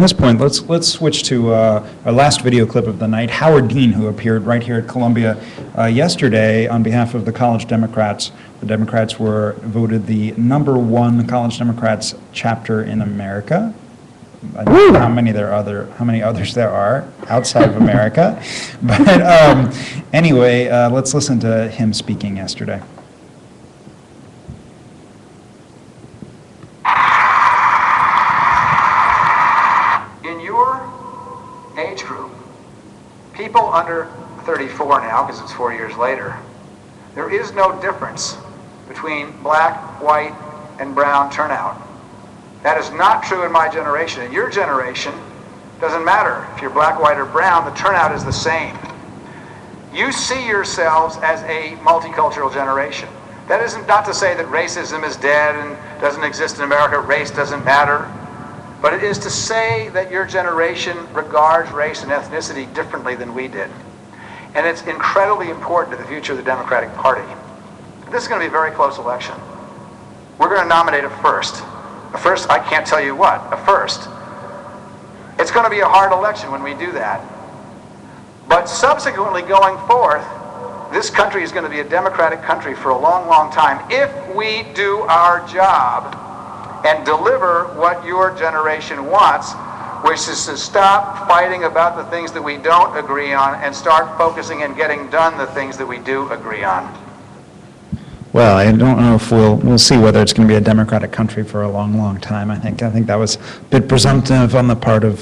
At this point, let's switch to our last video clip of the night. Howard Dean, who appeared right here at Columbia yesterday on behalf of the College Democrats. The Democrats were voted the #1 College Democrats chapter in America. I don't know how many others there are outside of America. But anyway, let's listen to him speaking yesterday. Age group, people under 34 now, because it's 4 years later, there is no difference between black, white, and brown turnout. That is not true in my generation. In your generation, doesn't matter if you're black, white, or brown, the turnout is the same. You see yourselves as a multicultural generation. That isn't not to say that racism is dead and doesn't exist in America, race doesn't matter. But it is to say that your generation regards race and ethnicity differently than we did. And it's incredibly important to the future of the Democratic Party. This is going to be a very close election. We're going to nominate a first. A first, I can't tell you what, a first. It's going to be a hard election when we do that. But subsequently going forth, this country is going to be a democratic country for a long, long time if we do our job and deliver what your generation wants, which is to stop fighting about the things that we don't agree on and start focusing and getting done the things that we do agree on. Well, I don't know if we'll see whether it's going to be a democratic country for a long, long time. I think that was a bit presumptive on the part of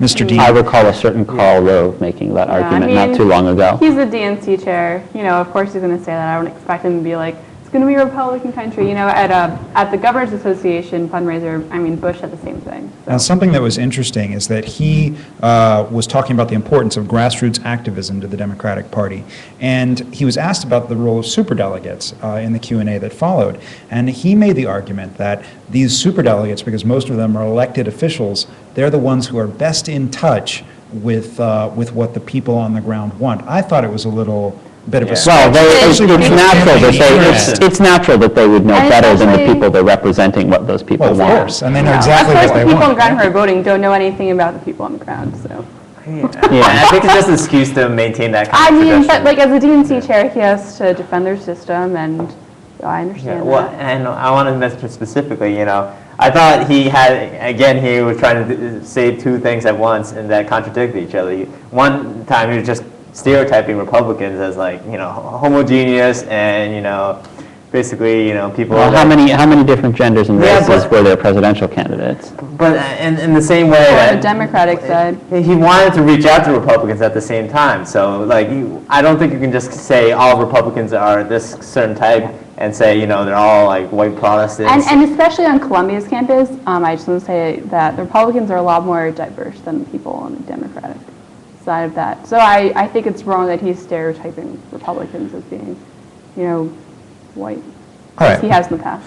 Mr. Dean. I recall a certain Karl Rove making that argument not too long ago. He's the DNC chair. Of course he's going to say that. I don't expect him to be like, it's going to be a Republican country. At the Governors Association fundraiser, Bush had the same thing. So. Now, something that was interesting is that he was talking about the importance of grassroots activism to the Democratic Party, and he was asked about the role of superdelegates in the Q&A that followed, and he made the argument that these superdelegates, because most of them are elected officials, they're the ones who are best in touch with what the people on the ground want. I thought it was a little bit of a well, it's natural that they would know better than the people they're representing what those people want. Of course, and they know exactly what they want. Of course, the people on the ground who are voting don't know anything about the people on the ground, so. Yeah, I think it's just an excuse to maintain that kind of tradition. But as a DNC chair, he has to defend their system, and I understand well, that. and I want to mention specifically, I thought he was trying to say two things at once and that contradicted each other. One time he was just stereotyping Republicans as homogeneous and basically people. Well, how many different genders and races were their presidential candidates? But in the same way, on the Democratic side, he wanted to reach out to Republicans at the same time. So I don't think you can just say all Republicans are this certain type and say they're all like white Protestants. and especially on Columbia's campus, I just want to say that the Republicans are a lot more diverse than the people on the Democratic side of that. So I think it's wrong that he's stereotyping Republicans as being, white, All right. as he has in the past.